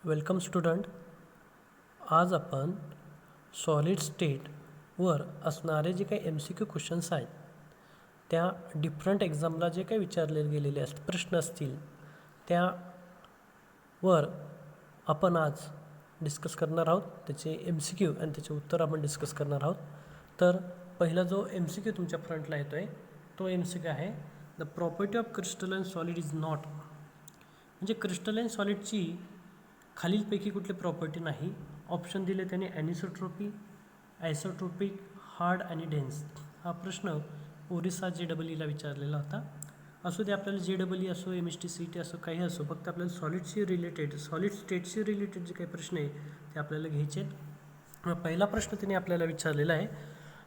Welcome student. आज आपण solid स्टेटवर असणारे जे काही MCQ क्वेश्चन्स आहेत त्या डिफरंट एक्झामला जे काही विचारले गेलेले प्रश्न असतील त्यावर आपण आज डिस्कस करणार आहोत. त्याचे MCQ आणि त्याचे उत्तर आपण डिस्कस करणार आहोत. तर पहिला जो MCQ तुमच्या फ्रंटला येतो आहे तो MCQ आहे, the property of crystalline solid is not. म्हणजे क्रिस्टलाइन सॉलिडची खालीलपैकी कुठली प्रॉपर्टी नाही. ऑप्शन दिले त्याने ॲनिसोट्रोपी, आयसोट्रोपिक, हार्ड आणि डेन्स. हा प्रश्न ओरिसा JEE ला विचारलेला होता. असू दे, आपल्याला JEE असो, MST CET असो, काही असो, फक्त आपल्याला सॉलिड स्टेटशी रिलेटेड जे काही प्रश्न आहे ते आपल्याला घ्यायचे आहेत. पहिला प्रश्न त्याने आपल्याला विचारलेला आहे,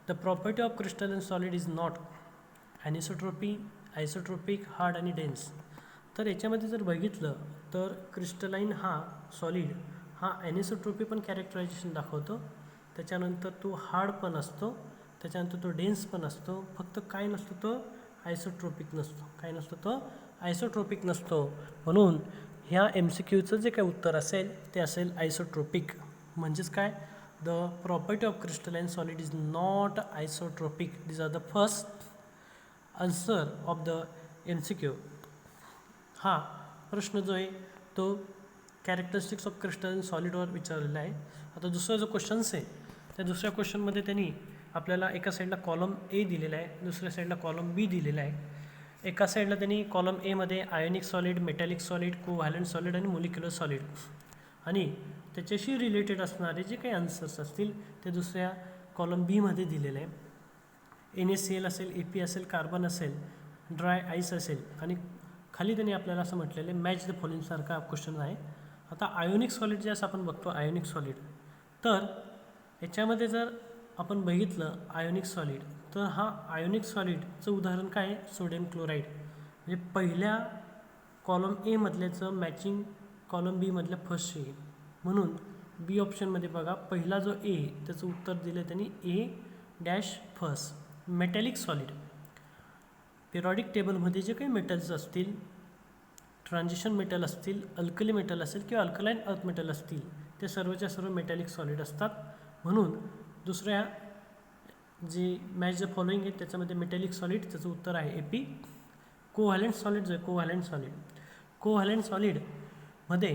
the property of crystalline solid is not anisotropy, isotropic, hard आणि डेन्स. तर याच्यामध्ये जर बघितलं तर क्रिस्टलाइन हा सॉलिड हा ॲनिसोट्रोपी पण कॅरेक्टरायझेशन दाखवतो, त्याच्यानंतर तो हार्ड पण असतो, त्याच्यानंतर तो डेन्स पण असतो. फक्त काय नसतो, तो आयसोट्रोपिक नसतो. काय नसतो, तो आयसोट्रोपिक नसतो. म्हणून ह्या MCQचं जे काही उत्तर असेल ते असेल आयसोट्रोपिक. म्हणजेच काय, the property of crystalline solid is not isotropic. This are the first answer of the MCQ. हा प्रश्न जो आहे तो कॅरेक्टरिस्टिक्स ऑफ क्रिस्टलाइन सॉलिडवर विचारलेला आहे. आता दुसरा जो क्वेश्चन्स आहे त्या दुसऱ्या क्वेश्चनमध्ये त्यांनी आपल्याला एका साईडला कॉलम A दिलेला आहे, दुसऱ्या साईडला कॉलम B दिलेला आहे. एका साईडला त्यांनी कॉलम A मध्ये ionic solid, metallic solid, covalent solid आणि मोलिक्युलर सॉलिड आणि त्याच्याशी रिलेटेड असणारे जे काही आन्सर्स असतील ते दुसऱ्या कॉलम B मध्ये दिलेले आहे. NaCl असेल, AP असेल, कार्बन असेल, ड्राय आईस असेल आणि खाली त्यांनी आपल्याला असं म्हटलेलं आहे मॅच द फॉलोइंग सारखा क्वेश्चन आहे. आता आयोनिक सॉलिड जे असं आपण बघतो आयोनिक सॉलिड, तर याच्यामध्ये जर आपण बघितलं आयोनिक सॉलिड तर हा आयोनिक सॉलिडचं उदाहरण काय आहे, सोडियम क्लोराईड. म्हणजे पहिल्या कॉलम A मधल्याचं मॅचिंग कॉलम B मधल्या फर्स्टशी. म्हणून B ऑप्शनमध्ये बघा पहिला जो A त्याचं उत्तर दिलं त्यांनी A-फर्स्ट. मेटॅलिक सॉलिड, पिरियॉडिक टेबलमध्ये जे काही मेटल्स असतील, ट्रान्झिशन मेटल असतील, अल्कली मेटल असेल किंवा अल्कलाईन अर्थ मेटल असतील ते सर्वच्या सर्व मेटॅलिक सॉलिड असतात. म्हणून दुसऱ्या जी मॅच द फॉलोइंग आहे त्याच्यामध्ये मेटॅलिक सॉलिड त्याचं उत्तर आहे AP. कोव्हॅलंट सॉलिड जो आहे कोव्हॅलंट सॉलिडमध्ये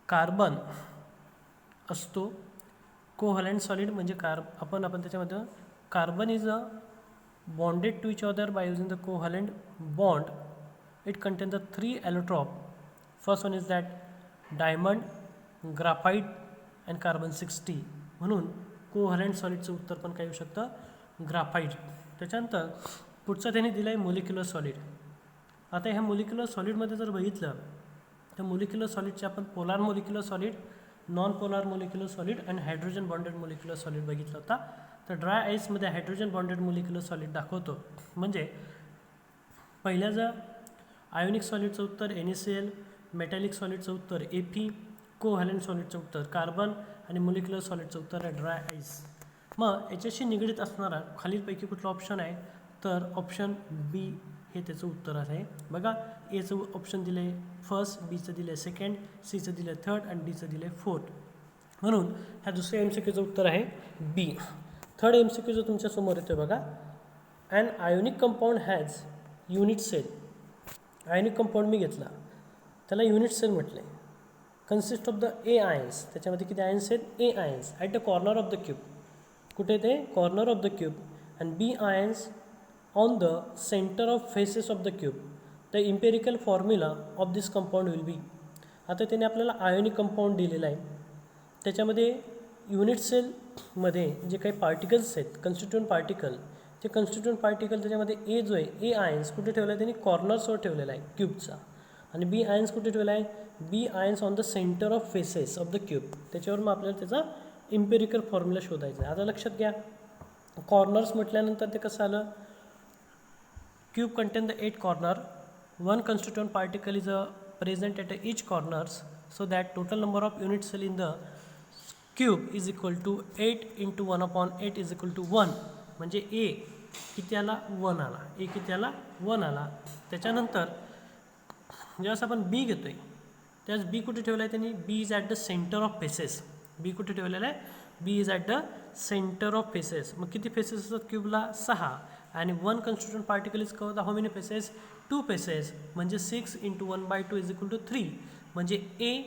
कार्बन असतो. कोव्हॅलंट सॉलिड म्हणजे आपण त्याच्यामध्ये carbon is a bonded to each other by using the covalent bond. It contains the 3 allotrope. First one is that diamond, graphite and carbon 60. म्हणून covalent सॉलिडचं उत्तर पण काय येऊ शकतं, ग्राफाईट. त्याच्यानंतर पुढचं त्यांनी दिलं आहे मोलिक्युलर सॉलिड. आता ह्या मोलिक्युलर सॉलिडमध्ये जर बघितलं तर मोलिक्युलर सॉलिडचे आपण polar molecular solid, non polar molecular solid आणि हायड्रोजन बॉन्डेड मोलिक्युलर सॉलिड बघितलं होता. तर ड्राय आईसमध्ये हायड्रोजन बॉन्डेड मोलिक्युलर सॉलिड दाखवतो. म्हणजे पहिल्या जर आयोनिक सॉलिडचं उत्तर NaCl, मेटॅलिक सॉलिडचं उत्तर AP, कोव्हॅलंट सॉलिडचं उत्तर कार्बन आणि मोलिक्युलर सॉलिडचं उत्तर आहे ड्राय आईस. मग याच्याशी निगडीत असणारा खालीलपैकी कुठला ऑप्शन आहे, तर ऑप्शन B हे त्याचं उत्तर आहे. बघा, Aचं ऑप्शन दिलं आहे फर्स्ट, Bचं दिलं आहे सेकंड, Cचं दिलं आहे थर्ड आणि Dचं दिलं आहे फोर्थ. म्हणून ह्या दुसऱ्या MCQचं उत्तर आहे B. थर्ड MCQ जो तुमच्या समोर येतो बघा, an ionic compound has unit cell. Ionic compound मी घेतला, त्याला युनिट सेल म्हटलं आहे. Consist of the A ions, त्याच्यामध्ये किती आयन्स आहेत, A ions at the corner of the cube. कुठे ते corner of the cube. And B ions on the centre of faces of the cube. The empirical formula of this compound will be. आता त्याने आपल्याला ionic compound दिलेला आहे, त्याच्यामध्ये unit सेलमध्ये जे काही पार्टिकल्स आहेत कन्स्टिट्यूएंट पार्टिकल, ते कन्स्टिट्यूएंट पार्टिकल त्याच्यामध्ये A जो आहे A आयन्स कुठे ठेवला आहे त्यांनी, कॉर्नर्सवर ठेवलेला आहे क्यूबचा. आणि B आयन्स कुठे ठेवला आहे, B ions on the centre of faces of the cube. त्याच्यावर मग आपल्याला त्याचा इम्पेरिकल फॉर्म्युला शोधायचा आहे. आता लक्षात घ्या, कॉर्नर्स म्हटल्यानंतर ते कसं आलं, cube content the 8 corner, 1 constituent particle is present at each corners, so that total number of unit cell in the cube is equal to 8 into 1/8 is equal to 1. म्हणजे A किती आला, 1 आला. A किती आला, 1 आला. त्याच्यानंतर ज्यावेळेस आपण B घेतोय त्याच बी कुठे ठेवला आहे त्यांनी, B is at the centre of faces. B कुठे ठेवलेला आहे, B is at the centre of faces. मग किती फेसेस असतात क्यूबला, 6. आणि 1 constituent particle is cover the how many faces, 2 faces. म्हणजे 6 × 1/2 इज इक्वल टू 3. म्हणजे ए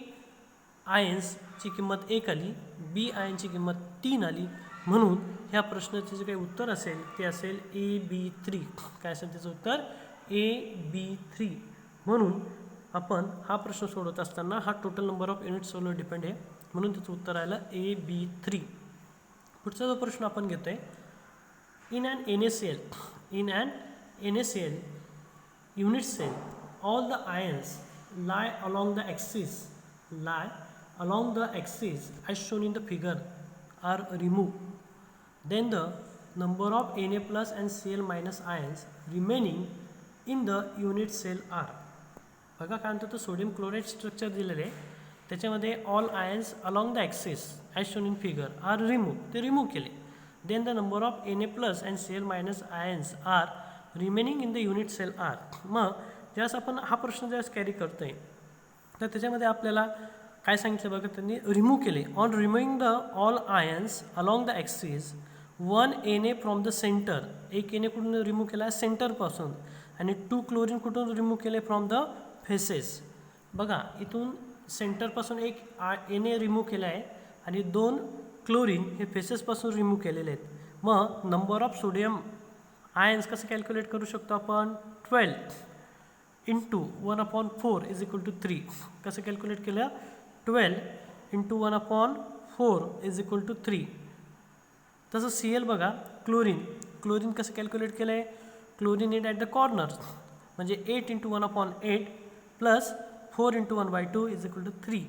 आयन्सची किंमत 1 आली, बी आयनची किंमत 3 आली. म्हणून ह्या प्रश्नाचे जे काही उत्तर असेल ते असेल AB3. काय असेल त्याचं उत्तर, AB3. म्हणून आपण हा प्रश्न सोडवत असताना हा टोटल नंबर ऑफ युनिट्सवर डिपेंड आहे, म्हणून त्याचं उत्तर आलं AB3. पुढचा जो प्रश्न आपण घेतो आहे, in an NaCl unit cell all the ions lie along the axis as shown in the figure are removed, then the number of Na plus and Cl minus ions remaining in the unit cell are. बघा काय म्हणतो, तो sodium chloride structure दिलेलं आहे, त्याच्यामध्ये all ions along the axis as shown in figure are remove, ते remove केले. Then the number of Na plus and Cl minus ions are remaining in the unit cell are. मग ज्यावेळेस आपण हा प्रश्न ज्यावेळेस कॅरी करतो आहे, तर त्याच्यामध्ये आपल्याला काय सांगितलं बघा, त्यांनी रिमूव्ह केले. On removing the all ions along the axis 1 Na from the centre, एक Na कुठून रिमूव्ह केला आहे, सेंटरपासून. आणि 2 क्लोरीन कुठून रिमूव्ह केले, फ्रॉम द फेसेस. बघा इथून सेंटरपासून एक Na रिमूव्ह केला आहे आणि 2 क्लोरीन हे फेसेसपासून रिमूव्ह केलेले आहेत. मग नंबर ऑफ सोडियम आयन्स कसं कॅल्क्युलेट करू शकतो आपण, 12 × 1/4 इज इक्वल टू 3. कसं कॅल्क्युलेट केलं, 12 × 1/4 इज इक्वल टू 3. तसं Cl बघा, क्लोरीन कसं कॅल्क्युलेट केलं आहे, chlorine it at the corners, म्हणजे 8 × 1/8 प्लस 4 × 1/2 इज इक्वल टू 3.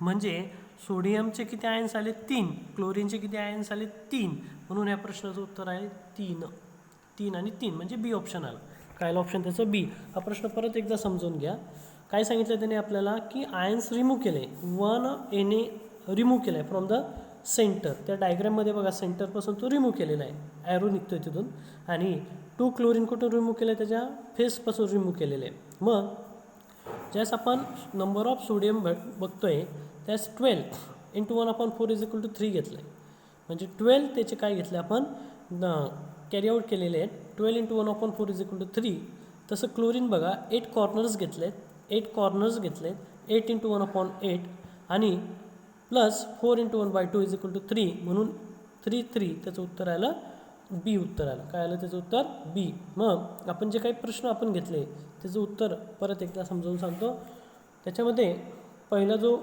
म्हणजे सोडियमचे किती आयन्स आले, 3. क्लोरीनचे किती आयन्स आले, 3. म्हणून या प्रश्नाचं उत्तर आहे 3 आणि 3, म्हणजे बी ऑप्शन आलं. काय ऑप्शन त्याचं, बी. हा प्रश्न परत एकदा समजून घ्या. काय सांगितलं त्याने आपल्याला, की आयन्स रिमूव्ह केले, 1 Na रिमूव्ह केलं आहे फ्रॉम द सेंटर. त्या डायग्राममध्ये बघा सेंटरपासून तो रिमूव्ह केलेला आहे, ॲरो निघतोय तिथून. आणि 2 क्लोरीन कुठून रिमूव्ह केलं आहे, त्याच्या फेसपासून रिमूव्ह केलेलं आहे. मग ज्यावेळेस आपण नंबर ऑफ सोडियम बघतोय, त्यास 12 × 1/4 इज इक्वल टू 3 घेतलं आहे. म्हणजे 12 त्याचे काय घेतले आपण कॅरी आऊट केलेले आहेत, 12 × 1/4 इज इक्वल टू 3. तसं क्लोरीन बघा 8 कॉर्नर्स घेतलेत, 8 × 1/8 आणि प्लस 4 × 1/2 इज इक्वल टू 3. म्हणून 3 त्याचं उत्तर आलं बी. उत्तर आलं काय आलं त्याचं उत्तर, बी. मग आपण जे काही प्रश्न आपण घेतले त्याचं उत्तर परत एकदा समजावून सांगतो. त्याच्यामध्ये पहिला जो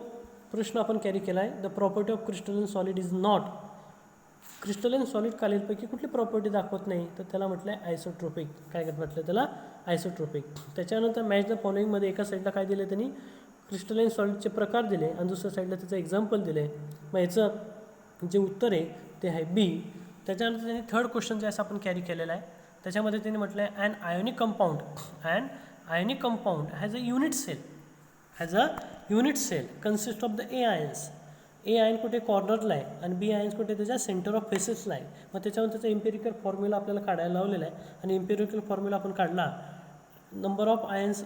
प्रश्न आपण कॅरी केला आहे, the property of crystalline solid is not. Crystalline solid कालीलपैकी कुठली प्रॉपर्टी दाखवत नाही, तर त्याला म्हटलं आहे आयसोट्रोपिक. काय म्हटलं त्याला, आयसोट्रोपिक. त्याच्यानंतर मॅच द फॉलोइंगमध्ये एका साईडला काय दिले त्यांनी, क्रिस्टलाइन सॉलिडचे प्रकार दिले आणि दुसऱ्या साईडला त्याचं एक्झाम्पल दिले. मग याचं जे उत्तर आहे ते आहे बी. त्याच्यानंतर त्यांनी थर्ड क्वेश्चन जे असं आपण कॅरी केलेला आहे, त्याच्यामध्ये त्यांनी म्हटलं आहे an ionic compound has a unit cell consist of the A ions. A ion कुठे कॉर्नरला आहे आणि बी आयन्स कुठे त्याच्या सेंटर ऑफ फेसेसला आहे. मग त्याच्यावर त्याचा इम्पेरिकल फॉर्म्युला आपल्याला काढायला लावलेला आहे आणि इम्पेरिकल फॉर्म्युला आपण काढला, number of ions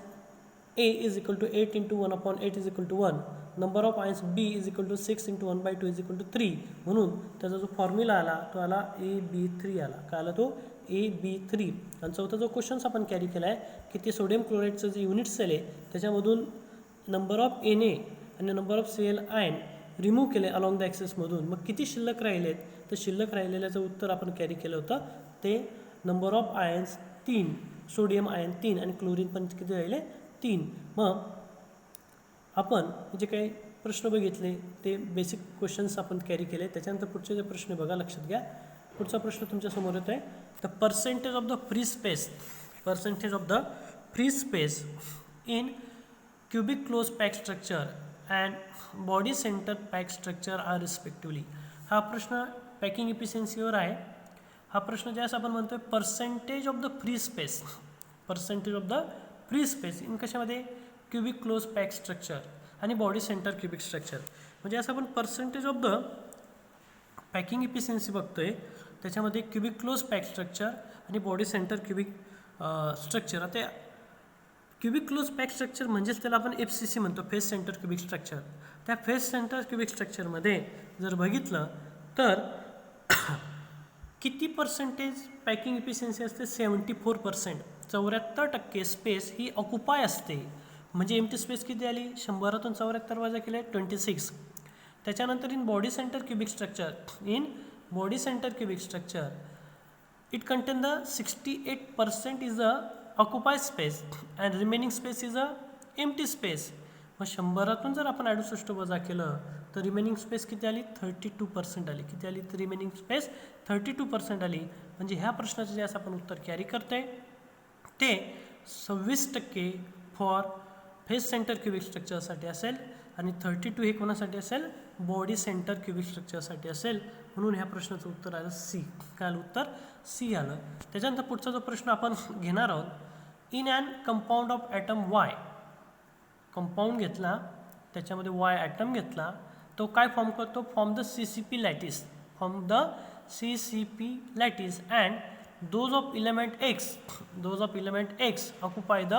A is equal to 8 × 1/8 is equal to 1. Number of ions B is equal to 6 × 1/2 is equal to 3. म्हणून त्याचा जो फॉर्म्युला आला तो आला AB3 आला. काय आला तो, AB3. आणि चौथा जो क्वेश्चन्स आपण कॅरी केला आहे की ते सोडियम क्लोराईडचं जे युनिट सेल आहे त्याच्यामधून नंबर ऑफ Na आणि number of Cl ion remove केले अलॉंग द ॲक्सेसमधून. मग किती शिल्लक राहिलेत, तर शिल्लक राहिलेल्याचं उत्तर आपण कॅरी केलं होतं ते number of ions 3, sodium ion 3 आणि क्लोरीन पण किती राहिले, 3. मग आपण जे काही प्रश्न बघितले ते बेसिक क्वेश्चन्स आपण कॅरी केले. त्याच्यानंतर पुढचे जे प्रश्न बघा, लक्षात घ्या. पुढचा प्रश्न तुमच्यासमोर येतो आहे, the percentage of the free space in cubic close pack structure and body center pack structure are respectively. हा प्रश्न पॅकिंग इफिशियन्सीवर आहे. हा प्रश्न ज्यास आपण म्हणतो आहे percentage of the free space in कशामध्ये, क्युबिक क्लोज पॅक स्ट्रक्चर आणि बॉडी सेंटर क्युबिक स्ट्रक्चर. म्हणजे असं आपण percentage of the packing efficiency बघतोय, त्याच्यामध्ये क्युबिक क्लोज पॅक स्ट्रक्चर आणि बॉडी सेंटर क्युबिक स्ट्रक्चर. आता क्युबिक क्लोज पॅक स्ट्रक्चर म्हणजेच त्याला आपण FCC म्हणतो, फेस सेंटर क्युबिक स्ट्रक्चर. त्या फेस सेंटर क्युबिक स्ट्रक्चरमध्ये जर बघितलं तर किती पर्सेंटेज पॅकिंग इफिशियन्सी असते? 74%. 74% स्पेस ही ऑक्युपाय असते. म्हणजे एम्प्टी स्पेस किती आली? 100तून 74 वजा केले 26. त्याच्यानंतर in body centre cubic structure it contain the 68% is the occupied space and remaining space is a empty space. मग 100तून जर आपण 68 वजा केलं तर रिमेनिंग स्पेस किती आली? 32% आली. किती आली? रिमेनिंग स्पेस 32% आली. म्हणजे ह्या प्रश्नाचं जे असं आपण उत्तर कॅरी करतोय ते 26% फॉर फेस सेंटर क्युबिक स्ट्रक्चरसाठी असेल आणि 32 हे कोणासाठी असेल? बॉडी सेंटर क्युबिक स्ट्रक्चरसाठी असेल. म्हणून ह्या प्रश्नाचं उत्तर आलं सी. काय आलं उत्तर? सी आलं. त्याच्यानंतर पुढचा जो प्रश्न आपण घेणार आहोत, in and compound of atom Y. Compound घेतला, त्याच्यामध्ये वाय ॲटम घेतला, तो काय फॉर्म करतो? Form the CCP lattice. Form the CCP lattice and those of element X occupy the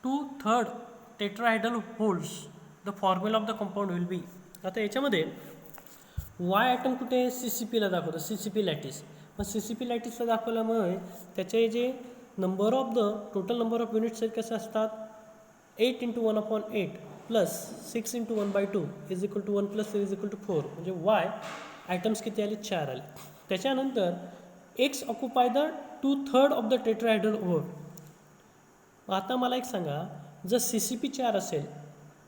2/3 tetrahedral holes. The formula of the compound will be. आता याच्यामध्ये Y atom कुठे? CCPला दाखवतो, CCP लॅटिस. मग CCP लॅटिसला दाखवल्यामुळे त्याचे जे टोटल नंबर ऑफ युनिट्स आहेत कसे असतात? 8 × 1/8 plus 6 × 1/2 is equal to 1 + 3 is equal to 4. म्हणजे वाय ॲटम्स किती आले? 4 आले. त्याच्यानंतर X occupy the 2/3 of the tetrahedral hole. आता मला एक सांगा, जर CCP 4 असेल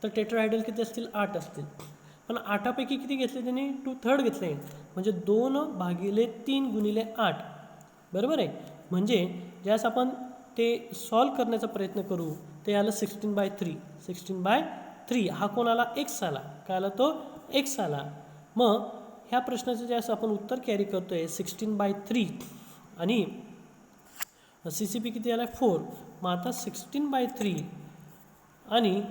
तर टेट्राहेड्रल किती असतील? 8 असतील. पण 8पैकी किती घेतले त्यांनी? 2/3 घेतले. म्हणजे 2/3 × 8. बरोबर आहे. म्हणजे ज्यास आपण ते सॉल्व करण्याचा प्रयत्न करू ते आलं 16/3. 16/3 हा कोण आला? एक्स आला. काय आला? तो एक्स आला. मग ह्या प्रश्नाचं ज्यास आपण उत्तर कॅरी करतोय 16/3 आणि CCP किती आला? 4. मग आता 16/3 आणि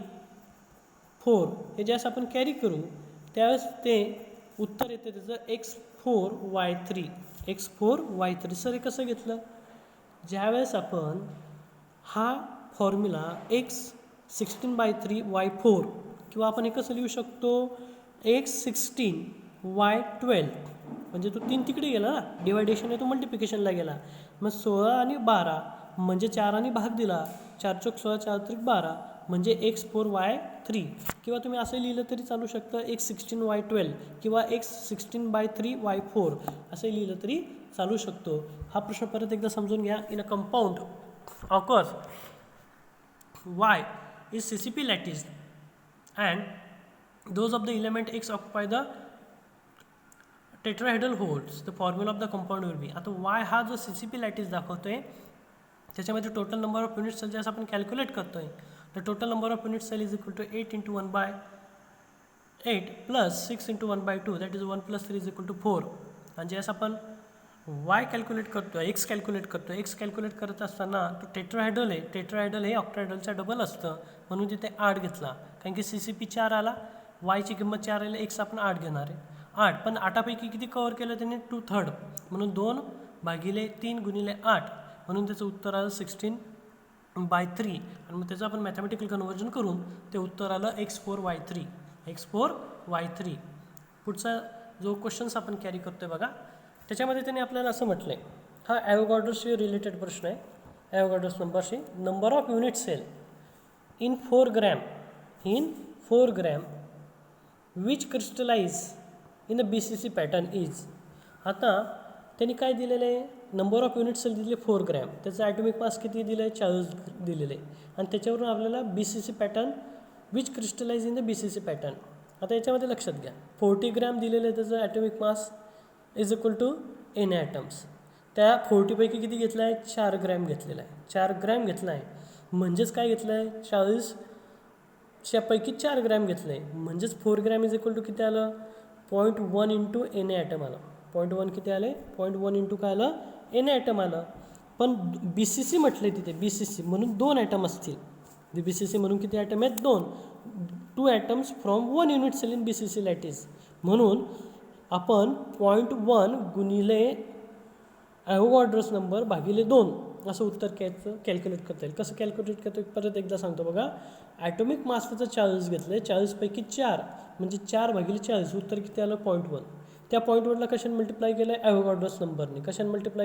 4 हे ज्यास आपण कॅरी करू त्यावेळेस ते उत्तर येते त्याचं x4y3. x4y3. सर हे कसं घेतलं? ज्यावेळेस आपण हा फॉर्म्युला x16/3y4 किंवा आपण हे कसं लिहू शकतो? x16y12. म्हणजे तो 3 तिकडे गेला ना, डिवायडेशन आहे तो मल्टिप्लिकेशनला गेला. मग 16 आणि 12 म्हणजे 4 आणि भाग दिला, 4 × 16 4 × 12 म्हणजे x4y3. किंवा तुम्ही असं लिहिलं तरी चालू शकतं x16y12 किंवा x16/3y4 असं लिहिलं तरी चालू शकतो. हा प्रश्न परत एकदा समजून घ्या. In a compound occurs y is CCP lattice and those of the element x occupy the tetrahedral holes. The formula of the compound will be. आता y हा जो CCP लॅटिस दाखवतोय त्याच्यामध्ये total number of unit cell ज्यास आपण calculate करतोय, the total number of unit cell is equal to 8 × 1/8 plus 6 × 1/2 that is 1 + 3 is equal to 4. आणि ज्यास आपण वाय कॅल्क्युलेट करतोय, एक्स कॅल्क्युलेट करतोय, एक्स कॅल्क्युलेट करत असताना तो टेट्राहेड्रल आहे. टेट्राहेड्रल हे ऑक्टाहेड्रलच्या डबल असतं म्हणून तिथे 8 घेतला. कारण की CCP 4 आला, वायची किंमत 4 आली, एक्स आपण 8 घेणार आहे. 8 पण 8पैकी किती कव्हर केलं त्यांनी? 2/3 म्हणून 2/3 × 8 म्हणून त्याचं उत्तर आलं 16/3. आणि मग त्याचं आपण मॅथमॅटिकल कन्व्हर्जन करून ते उत्तर आलं x4y3. x4y3. पुढचा जो क्वेश्चन्स आपण कॅरी करतोय बघा, त्याच्यामध्ये त्यांनी आपल्याला असं म्हटलं आहे, हा ॲव्होगाड्रोशी रिलेटेड प्रश्न आहे. ॲव्होगाड्रोस नंबरशी. Number of unit cell in 4 gram which crystallize in the BCC pattern is. आता त्यांनी काय दिलेलं आहे? नंबर ऑफ युनिट सेल दिले 4 ग्रॅम. त्याचं ॲटॉमिक मास किती दिलं आहे? 40 दिलेलं आहे. आणि त्याच्यावरून आपल्याला BCC pattern which crystallize in the BCC pattern. आता याच्यामध्ये लक्षात घ्या, 40 ग्रॅम दिलेलं आहे त्याचं atomic mass is equal to N atoms. त्या 40पैकी किती घेतलं आहे? 4 ग्रॅम घेतलेला आहे. 4 ग्रॅम घेतला आहे म्हणजेच काय घेतलं आहे? 40च्यापैकी 4 ग्रॅम घेतलं आहे म्हणजेच 4 ग्रॅम इज इक्वल टू किती आलं? 0.1 × N ॲटम आलं. 0.1 किती आले? 0.1 × काय आलं? N ॲटम आलं. पण BCC म्हटलं आहे तिथे, BCC म्हणून 2 ॲटम असतील. BCC म्हणून किती ॲटम आहेत? 2 atoms from 1 unit cell in BCC lattice. म्हणून आपण 0.1 × ॲव्होगाड्रोस नंबर भागिले 2 असं उत्तर कॅल्क्युलेट करता येईल. कसं कॅल्क्युलेट करतो परत एकदा सांगतो बघा. ॲटॉमिक मास त्याचं 40 घेतलं आहे, 40पैकी 4 म्हणजे 4/40, उत्तर किती आलं 0.1. त्या 0.1ला कशाने मल्टिप्लाय केलं आहे ॲव्होगाड्रोस नंबरने. कशाने मल्टिप्लाय